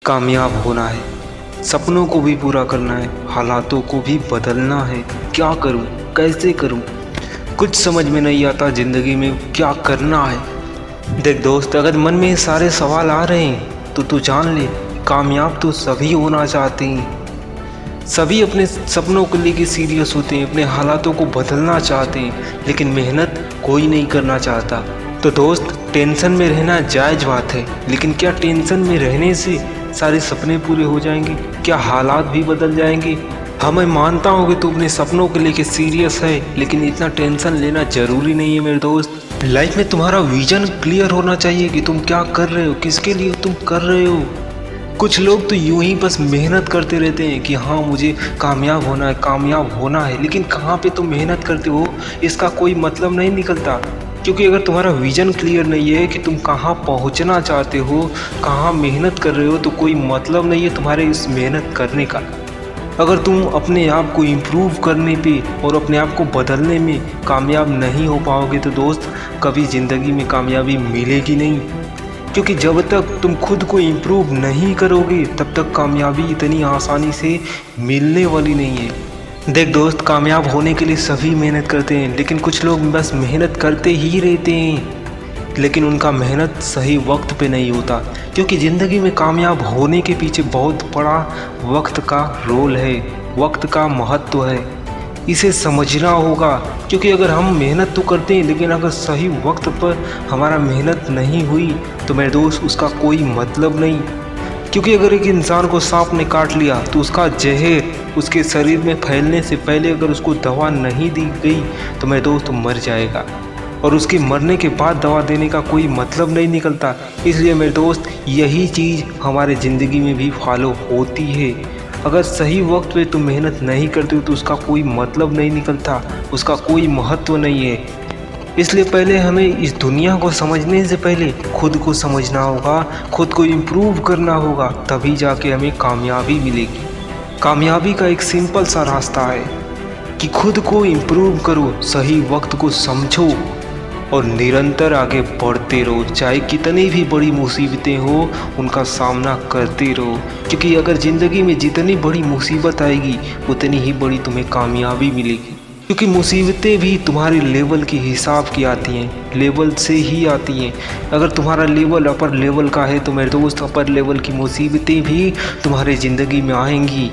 कामयाब होना है, सपनों को भी पूरा करना है, हालातों को भी बदलना है। क्या करूं, कैसे करूं, कुछ समझ में नहीं आता ज़िंदगी में क्या करना है। देख दोस्त, अगर मन में ये सारे सवाल आ रहे हैं तो तू जान ले, कामयाब तो सभी होना चाहते हैं। सभी अपने सपनों को लेके सीरियस होते हैं, अपने हालातों को बदलना चाहते हैं, लेकिन मेहनत कोई नहीं करना चाहता। तो दोस्त, टेंशन में रहना जायज़ बात है, लेकिन क्या टेंशन में रहने से सारे सपने पूरे हो जाएंगे? क्या हालात भी बदल जाएंगे? हाँ, मैं मानता हूँ कि तू अपने सपनों को लेके सीरियस है, लेकिन इतना टेंशन लेना ज़रूरी नहीं है मेरे दोस्त। लाइफ में तुम्हारा विजन क्लियर होना चाहिए कि तुम क्या कर रहे हो, किसके लिए तुम कर रहे हो। कुछ लोग तो यूं ही बस मेहनत करते रहते हैं कि हाँ मुझे कामयाब होना है, कामयाब होना है, लेकिन कहाँ पे तुम मेहनत करते हो इसका कोई मतलब नहीं निकलता। क्योंकि अगर तुम्हारा विज़न क्लियर नहीं है कि तुम कहाँ पहुँचना चाहते हो, कहाँ मेहनत कर रहे हो, तो कोई मतलब नहीं है तुम्हारे इस मेहनत करने का। अगर तुम अपने आप को इम्प्रूव करने पे और अपने आप को बदलने में कामयाब नहीं हो पाओगे तो दोस्त, कभी ज़िंदगी में कामयाबी मिलेगी नहीं। क्योंकि जब तक तुम खुद को इम्प्रूव नहीं करोगे तब तक कामयाबी इतनी आसानी से मिलने वाली नहीं है। देख दोस्त, कामयाब होने के लिए सभी मेहनत करते हैं, लेकिन कुछ लोग बस मेहनत करते ही रहते हैं, लेकिन उनका मेहनत सही वक्त पे नहीं होता। क्योंकि ज़िंदगी में कामयाब होने के पीछे बहुत बड़ा वक्त का रोल है, वक्त का महत्व है, इसे समझना होगा। क्योंकि अगर हम मेहनत तो करते हैं, लेकिन अगर सही वक्त पर हमारा मेहनत नहीं हुई तो मेरे दोस्त उसका कोई मतलब नहीं। क्योंकि अगर एक इंसान को सांप ने काट लिया तो उसका जहर उसके शरीर में फैलने से पहले अगर उसको दवा नहीं दी गई तो मेरे दोस्त मर जाएगा, और उसके मरने के बाद दवा देने का कोई मतलब नहीं निकलता। इसलिए मेरे दोस्त, यही चीज़ हमारे ज़िंदगी में भी फॉलो होती है। अगर सही वक्त पे तुम मेहनत नहीं करते हो तो उसका कोई मतलब नहीं निकलता, उसका कोई महत्व नहीं है। इसलिए पहले हमें इस दुनिया को समझने से पहले खुद को समझना होगा, खुद को इम्प्रूव करना होगा, तभी जाके हमें कामयाबी मिलेगी। कामयाबी का एक सिंपल सा रास्ता है कि खुद को इम्प्रूव करो, सही वक्त को समझो और निरंतर आगे बढ़ते रहो। चाहे कितनी भी बड़ी मुसीबतें हो उनका सामना करते रहो। क्योंकि अगर ज़िंदगी में जितनी बड़ी मुसीबत आएगी उतनी ही बड़ी तुम्हें कामयाबी मिलेगी। क्योंकि मुसीबतें भी तुम्हारे लेवल के हिसाब की आती हैं, लेवल से ही आती हैं। अगर तुम्हारा लेवल अपर लेवल का है तो मेरे दोस्त, अपर लेवल की मुसीबतें भी तुम्हारे ज़िंदगी में आएंगी।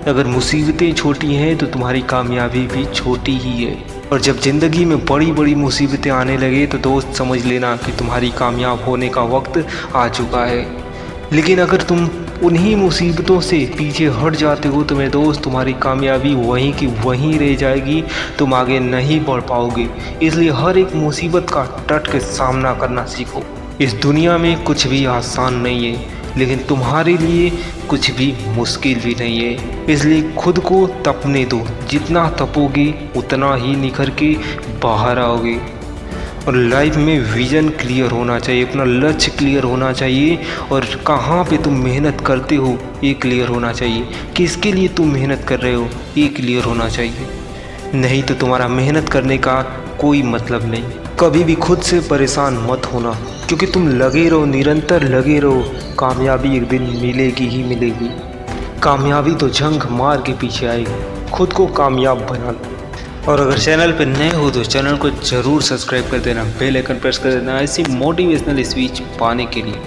अगर मुसीबतें छोटी हैं तो तुम्हारी कामयाबी भी छोटी ही है। और जब ज़िंदगी में बड़ी बड़ी मुसीबतें आने लगे तो दोस्त समझ लेना कि तुम्हारी कामयाब होने का वक्त आ चुका है। लेकिन अगर तुम उन्हीं मुसीबतों से पीछे हट जाते हो तो मेरे दोस्त, तुम्हारी कामयाबी वहीं की वहीं रह जाएगी, तुम आगे नहीं बढ़ पाओगे। इसलिए हर एक मुसीबत का डट के सामना करना सीखो। इस दुनिया में कुछ भी आसान नहीं है, लेकिन तुम्हारे लिए कुछ भी मुश्किल भी नहीं है। इसलिए खुद को तपने दो, जितना तपोगे उतना ही निखर के बाहर आओगे। और लाइफ में विज़न क्लियर होना चाहिए, अपना लक्ष्य क्लियर होना चाहिए, और कहाँ पे तुम मेहनत करते हो ये क्लियर होना चाहिए, किसके लिए तुम मेहनत कर रहे हो ये क्लियर होना चाहिए। नहीं तो तुम्हारा मेहनत करने का कोई मतलब नहीं। कभी भी खुद से परेशान मत होना, क्योंकि तुम लगे रहो, निरंतर लगे रहो, कामयाबी एक दिन मिलेगी ही मिलेगी। कामयाबी तो जंग मार के पीछे आएगी। खुद को कामयाब बना लो। और अगर चैनल पर नए हो तो चैनल को ज़रूर सब्सक्राइब कर देना, बेल आइकन प्रेस कर देना ऐसी मोटिवेशनल स्पीच पाने के लिए।